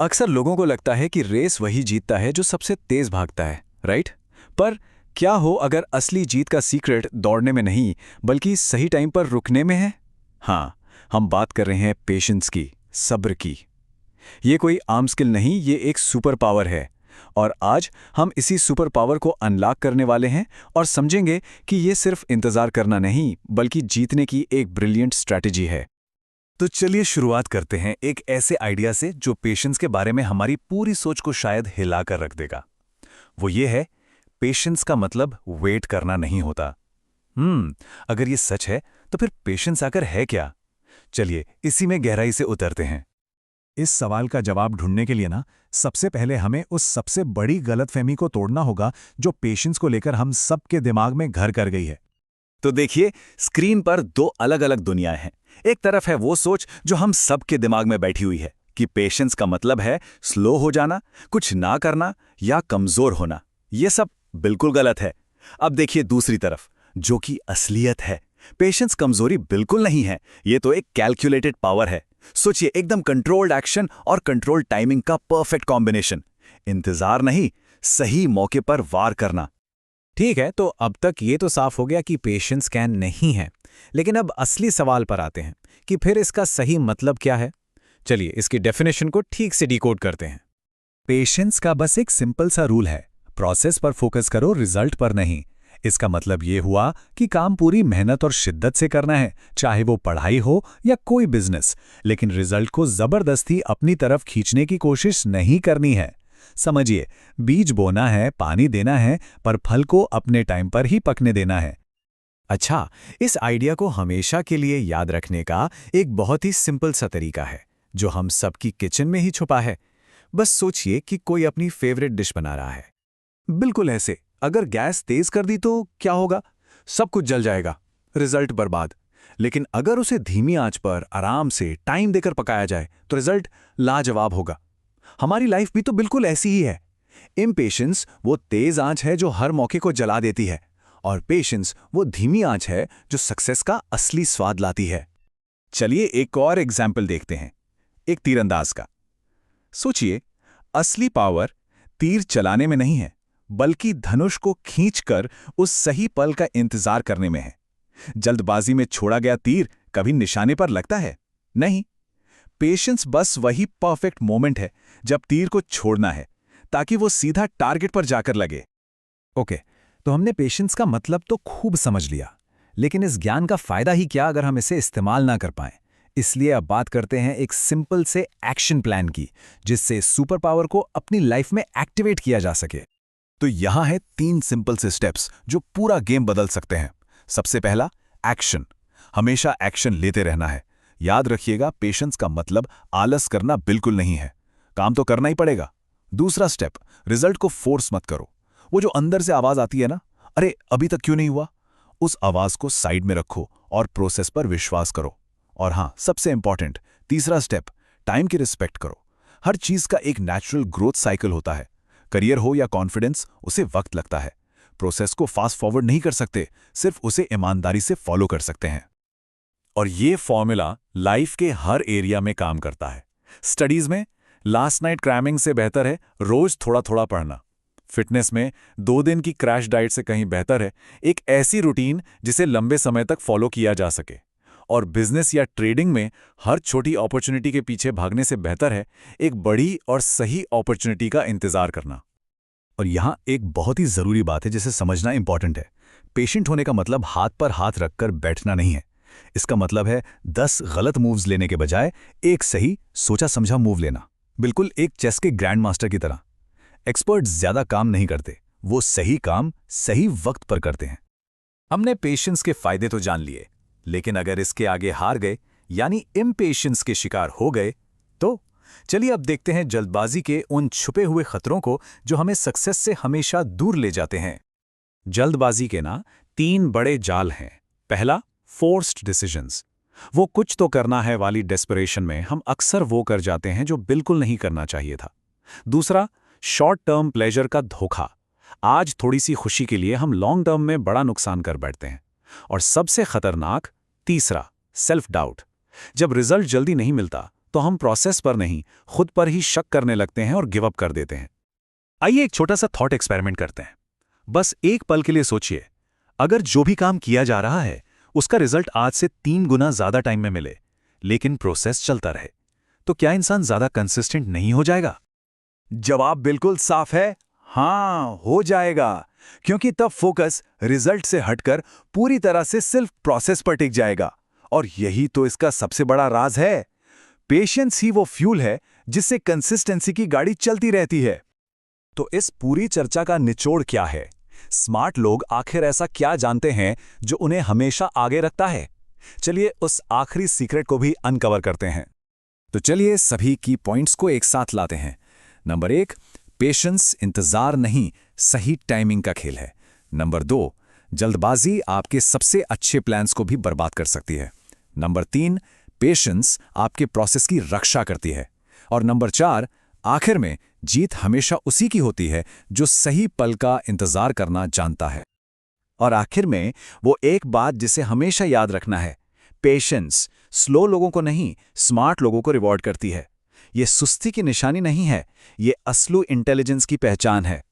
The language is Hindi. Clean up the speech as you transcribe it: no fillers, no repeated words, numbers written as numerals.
अक्सर लोगों को लगता है कि रेस वही जीतता है जो सबसे तेज भागता है, राइट? पर क्या हो अगर असली जीत का सीक्रेट दौड़ने में नहीं, बल्कि सही टाइम पर रुकने में है? हाँ, हम बात कर रहे हैं पेशेंस की, सब्र की। ये कोई आम स्किल नहीं, ये एक सुपर पावर है। और आज हम इसी सुपर पावर को अनलॉक करने वाले हैं और समझेंगे कि ये सिर्फ इंतजार करना नहीं, बल्कि जीतने की एक ब्रिलियंट स्ट्रैटेजी है। तो चलिए शुरुआत करते हैं एक ऐसे आइडिया से जो पेशेंस के बारे में हमारी पूरी सोच को शायद हिलाकर रख देगा। वो ये है, पेशेंस का मतलब वेट करना नहीं होता। अगर ये सच है तो फिर पेशेंस आकर है क्या? चलिए इसी में गहराई से उतरते हैं। इस सवाल का जवाब ढूंढने के लिए सबसे पहले हमें उस सबसे बड़ी गलतफहमी को तोड़ना होगा जो पेशेंस को लेकर हम सबके दिमाग में घर कर गई है। तो देखिए, स्क्रीन पर दो अलग अलग दुनियाएं हैं। एक तरफ है वो सोच जो हम सबके दिमाग में बैठी हुई है कि पेशेंस का मतलब है स्लो हो जाना, कुछ ना करना या कमजोर होना। ये सब बिल्कुल गलत है। अब देखिए दूसरी तरफ, जो कि असलियत है। पेशेंस कमजोरी बिल्कुल नहीं है, ये तो एक कैलकुलेटेड पावर है। सोचिए, एकदम कंट्रोल्ड एक्शन और कंट्रोल्ड टाइमिंग का परफेक्ट कॉम्बिनेशन। इंतजार नहीं, सही मौके पर वार करना। ठीक है, तो अब तक ये तो साफ हो गया कि पेशेंस कैन नहीं है। लेकिन अब असली सवाल पर आते हैं कि फिर इसका सही मतलब क्या है। चलिए इसकी डेफिनेशन को ठीक से डिकोड करते हैं। पेशेंस का बस एक सिंपल सा रूल है, प्रोसेस पर फोकस करो, रिजल्ट पर नहीं। इसका मतलब ये हुआ कि काम पूरी मेहनत और शिद्दत से करना है, चाहे वो पढ़ाई हो या कोई बिजनेस, लेकिन रिजल्ट को जबरदस्ती अपनी तरफ खींचने की कोशिश नहीं करनी है। समझिए, बीज बोना है, पानी देना है, पर फल को अपने टाइम पर ही पकने देना है। अच्छा, इस आइडिया को हमेशा के लिए याद रखने का एक बहुत ही सिंपल सा तरीका है जो हम सबकी किचन में ही छुपा है। बस सोचिए कि कोई अपनी फेवरेट डिश बना रहा है। बिल्कुल ऐसे, अगर गैस तेज कर दी तो क्या होगा? सब कुछ जल जाएगा, रिजल्ट बर्बाद। लेकिन अगर उसे धीमी आंच पर आराम से टाइम देकर पकाया जाए तो रिजल्ट लाजवाब होगा। हमारी लाइफ भी तो बिल्कुल ऐसी ही है। इम्पेशेंस वो तेज आंच है जो हर मौके को जला देती है, और पेशेंस वो धीमी आंच है जो सक्सेस का असली स्वाद लाती है। चलिए एक और एग्जाम्पल देखते हैं, एक तीरंदाज का। सोचिए, असली पावर तीर चलाने में नहीं है, बल्कि धनुष को खींचकर उस सही पल का इंतजार करने में है। जल्दबाजी में छोड़ा गया तीर कभी निशाने पर लगता है? नहीं। पेशेंस बस वही परफेक्ट मोमेंट है जब तीर को छोड़ना है, ताकि वो सीधा टारगेट पर जाकर लगे। ओके, तो हमने पेशेंस का मतलब तो खूब समझ लिया, लेकिन इस ज्ञान का फायदा ही क्या अगर हम इसे इस्तेमाल ना कर पाएं। इसलिए अब बात करते हैं एक सिंपल से एक्शन प्लान की, जिससे सुपर पावर को अपनी लाइफ में एक्टिवेट किया जा सके। तो यहां है 3 सिंपल से स्टेप्स जो पूरा गेम बदल सकते हैं। सबसे पहला, एक्शन। हमेशा एक्शन लेते रहना है। याद रखिएगा, पेशेंस का मतलब आलस करना बिल्कुल नहीं है, काम तो करना ही पड़ेगा। दूसरा स्टेप, रिजल्ट को फोर्स मत करो। वो जो अंदर से आवाज आती है ना, अरे अभी तक क्यों नहीं हुआ, उस आवाज को साइड में रखो और प्रोसेस पर विश्वास करो। और हां, सबसे इंपॉर्टेंट तीसरा स्टेप, टाइम की रिस्पेक्ट करो। हर चीज का एक नेचुरल ग्रोथ साइकिल होता है। करियर हो या कॉन्फिडेंस, उसे वक्त लगता है। प्रोसेस को फास्ट फॉरवर्ड नहीं कर सकते, सिर्फ उसे ईमानदारी से फॉलो कर सकते हैं। और ये फॉर्मूला लाइफ के हर एरिया में काम करता है। स्टडीज में लास्ट नाइट क्रैमिंग से बेहतर है रोज थोड़ा थोड़ा पढ़ना। फिटनेस में 2 दिन की क्रैश डाइट से कहीं बेहतर है एक ऐसी रूटीन जिसे लंबे समय तक फॉलो किया जा सके। और बिजनेस या ट्रेडिंग में हर छोटी अपॉर्चुनिटी के पीछे भागने से बेहतर है एक बड़ी और सही अपॉर्चुनिटी का इंतजार करना। और यहां एक बहुत ही जरूरी बात है जिसे समझना इंपॉर्टेंट है। पेशेंट होने का मतलब हाथ पर हाथ रखकर बैठना नहीं है। इसका मतलब है 10 गलत मूव्स लेने के बजाय एक सही सोचा समझा मूव लेना, बिल्कुल एक चेस के ग्रैंड मास्टर की तरह। एक्सपर्ट्स ज्यादा काम नहीं करते, वो सही काम सही वक्त पर करते हैं। हमने पेशेंस के फायदे तो जान लिए, लेकिन अगर इसके आगे हार गए यानी इम्पेशेंस के शिकार हो गए तो चलिए अब देखते हैं जल्दबाजी के उन छुपे हुए खतरों को जो हमें सक्सेस से हमेशा दूर ले जाते हैं। जल्दबाजी के 3 बड़े जाल हैं। पहला, फोर्स्ड डिसीजंस। वो कुछ तो करना है वाली डेस्परेशन में हम अक्सर वो कर जाते हैं जो बिल्कुल नहीं करना चाहिए था। दूसरा, शॉर्ट टर्म प्लेजर का धोखा। आज थोड़ी सी खुशी के लिए हम लॉन्ग टर्म में बड़ा नुकसान कर बैठते हैं। और सबसे खतरनाक, तीसरा, सेल्फ डाउट। जब रिजल्ट जल्दी नहीं मिलता तो हम प्रोसेस पर नहीं, खुद पर ही शक करने लगते हैं और गिव अप कर देते हैं। आइए एक छोटा सा थॉट एक्सपेरिमेंट करते हैं। बस एक पल के लिए सोचिए, अगर जो भी काम किया जा रहा है उसका रिजल्ट आज से 3 गुना ज्यादा टाइम में मिले, लेकिन प्रोसेस चलता रहे, तो क्या इंसान ज्यादा कंसिस्टेंट नहीं हो जाएगा? जवाब बिल्कुल साफ है, हाँ हो जाएगा, क्योंकि तब फोकस रिजल्ट से हटकर पूरी तरह से सिर्फ प्रोसेस पर टिक जाएगा। और यही तो इसका सबसे बड़ा राज है। पेशेंस ही वो फ्यूल है जिससे कंसिस्टेंसी की गाड़ी चलती रहती है। तो इस पूरी चर्चा का निचोड़ क्या है? स्मार्ट लोग आखिर ऐसा क्या जानते हैं जो उन्हें हमेशा आगे रखता है? चलिए उस आखिरी सीक्रेट को भी अनकवर करते हैं। तो चलिए सभी की पॉइंट्स को एक साथ लाते हैं। नंबर 1, पेशेंस इंतजार नहीं, सही टाइमिंग का खेल है। नंबर 2, जल्दबाजी आपके सबसे अच्छे प्लान्स को भी बर्बाद कर सकती है। नंबर 3, पेशेंस आपके प्रोसेस की रक्षा करती है। और नंबर 4, आखिर में जीत हमेशा उसी की होती है जो सही पल का इंतजार करना जानता है। और आखिर में वो एक बात जिसे हमेशा याद रखना है, पेशेंस स्लो लोगों को नहीं, स्मार्ट लोगों को रिवॉर्ड करती है। ये सुस्ती की निशानी नहीं है, ये असली इंटेलिजेंस की पहचान है।